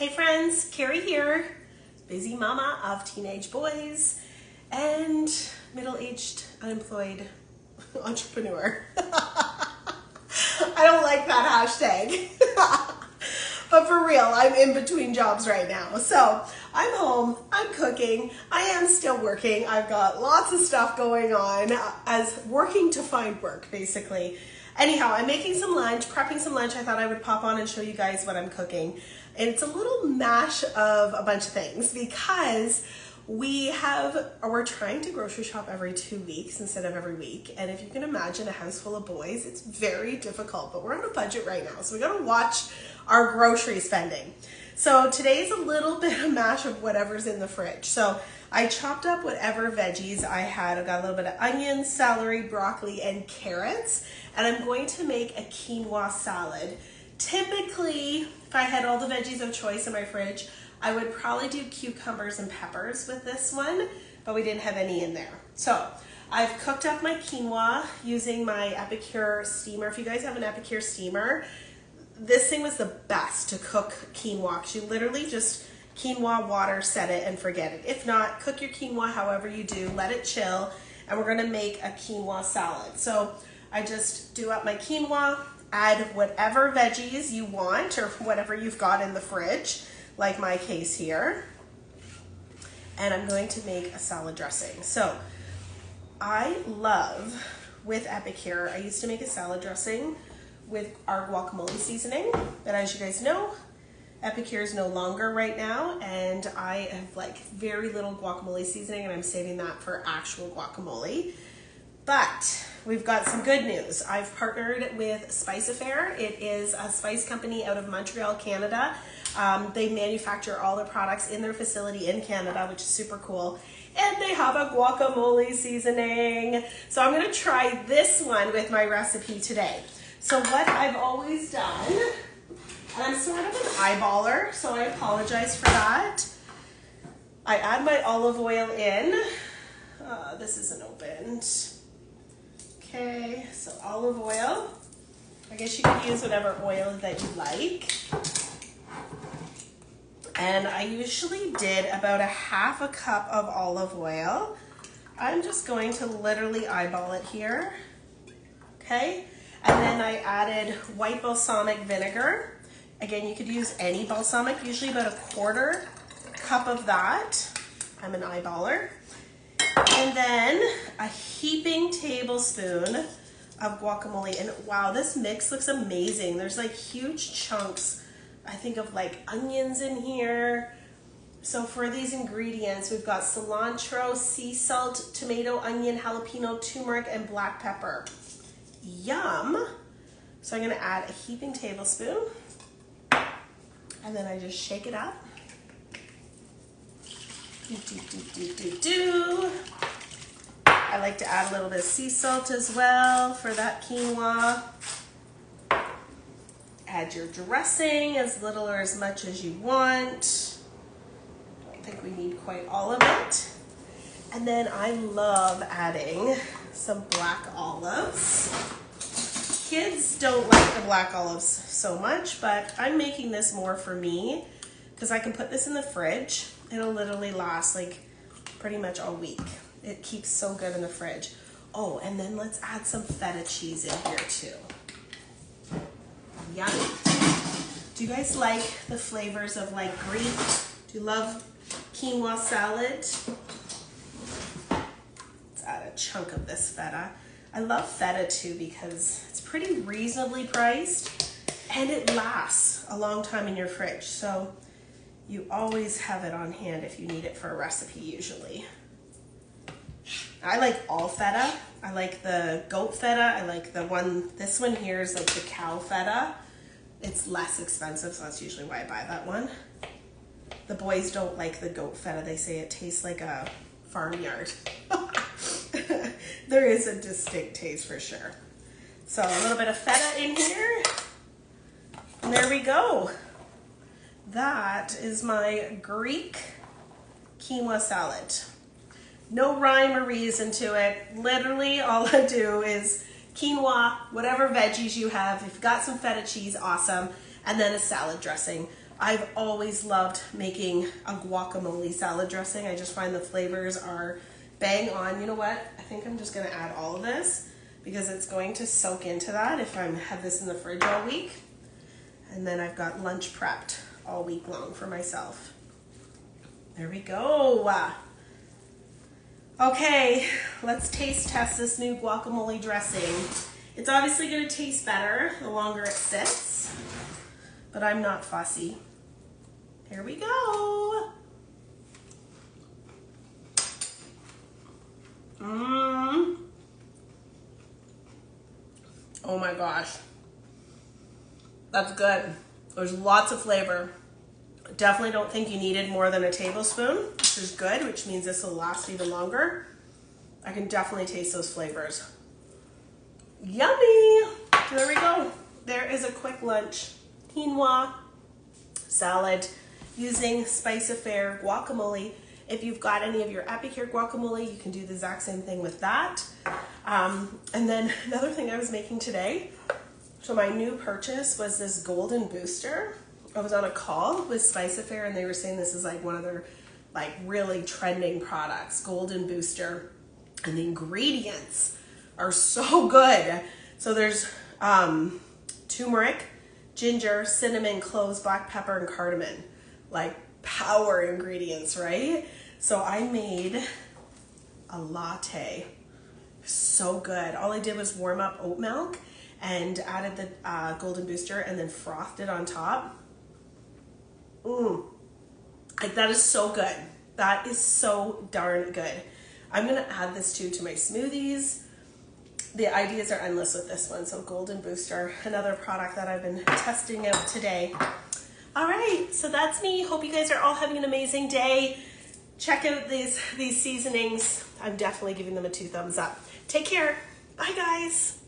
Hey friends, Carrie here, busy mama of teenage boys and middle-aged unemployed entrepreneur. I don't like that hashtag, but for real, I'm in between jobs right now. So I'm home, I'm cooking, I am still working. I've got lots of stuff going on as working to find work, basically. Anyhow, I'm making some lunch, prepping some lunch. I thought I would pop on and show you guys what I'm cooking. And it's a little mash of a bunch of things because we're trying to grocery shop every 2 weeks instead of every week. And if you can imagine a house full of boys, it's very difficult, but we're on a budget right now. So we gotta watch our grocery spending. So today's a little bit of mash of whatever's in the fridge. So I chopped up whatever veggies I had. I've got a little bit of onions, celery, broccoli, and carrots. And I'm going to make a quinoa salad. Typically, if I had all the veggies of choice in my fridge, I would probably do cucumbers and peppers with this one, but we didn't have any in there. So I've cooked up my quinoa using my Epicure steamer. If you guys have an Epicure steamer, this thing was the best to cook quinoa because you literally just quinoa, water, set it and forget it. If not, cook your quinoa however you do, let it chill, and we're gonna make a quinoa salad. So I just do up my quinoa, add whatever veggies you want or whatever you've got in the fridge, like my case here. And I'm going to make a salad dressing. So I love, with Epicure, I used to make a salad dressing with our guacamole seasoning, but as you guys know, Epicure is no longer right now, and I have like very little guacamole seasoning, and I'm saving that for actual guacamole. But we've got some good news. I've partnered with Spice Affair. It is a spice company out of Montreal, Canada. They manufacture all their products in their facility in Canada, which is super cool. And they have a guacamole seasoning. So I'm gonna try this one with my recipe today. So what I've always done, and I'm sort of an eyeballer, so I apologize for that. I add my olive oil in. This isn't opened. Okay, so olive oil. I guess you could use whatever oil that you like. And I usually did about a half a cup of olive oil. I'm just going to literally eyeball it here. Okay, and then I added white balsamic vinegar. Again, you could use any balsamic, usually about a quarter cup of that. I'm an eyeballer. And then a heaping tablespoon of guacamole. And wow, this mix looks amazing. There's like huge chunks, I think, of like onions in here. So for these ingredients, we've got cilantro, sea salt, tomato, onion, jalapeno, turmeric, and black pepper. Yum. So I'm gonna add a heaping tablespoon. And then I just shake it up. I like to add a little bit of sea salt as well for that quinoa. Add your dressing, as little or as much as you want. Don't think we need quite all of it. And then I love adding some black olives. Kids don't like the black olives so much, but I'm making this more for me because I can put this in the fridge. It'll literally last like pretty much all week. It keeps so good in the fridge. Oh, and then let's add some feta cheese in here too. Yum. Do you guys like the flavors of like Greek? Do you love quinoa salad? Let's add a chunk of this feta. I love feta too because it's pretty reasonably priced and it lasts a long time in your fridge. So you always have it on hand if you need it for a recipe usually. I like all feta. I like the goat feta. I like the one, this one here is like the cow feta. It's less expensive, so that's usually why I buy that one. The boys don't like the goat feta. They say it tastes like a farmyard. There is a distinct taste for sure. So a little bit of feta in here. And there we go. That is my Greek quinoa salad. No rhyme or reason to it. Literally all I do is quinoa, whatever veggies you have. If you've got some feta cheese, awesome. And then a salad dressing. I've always loved making a guacamole salad dressing. I just find the flavors are bang on. You know what? I think I'm just gonna add all of this because it's going to soak into that if I have this in the fridge all week. And then I've got lunch prepped all week long for myself. There we go. Okay, let's taste test this new guacamole dressing. It's obviously gonna taste better the longer it sits, but I'm not fussy. Here we go. Oh my gosh. That's good. There's lots of flavor. Definitely don't think you needed more than a tablespoon, which is good, which means this will last even longer. I can definitely taste those flavors. Yummy! There we go. There is a quick lunch. Quinoa salad using Spice Affair guacamole. If you've got any of your Epicure guacamole, you can do the exact same thing with that. And then another thing I was making today, so my new purchase was this golden booster. I was on a call with Spice Affair and they were saying this is like one of their like really trending products, golden booster. And the ingredients are so good. So there's turmeric, ginger, cinnamon, cloves, black pepper, and cardamom. Like power ingredients, right? So I made a latte. So good. All I did was warm up oat milk and added the golden booster and then frothed it on top. Like that is so good. That is so darn good. I'm gonna add this to my smoothies. The ideas are endless with this one. So golden booster, another product that I've been testing out today. All right, so that's me. Hope you guys are all having an amazing day. Check out these seasonings. I'm definitely giving them a 2 thumbs up. Take care. Bye guys.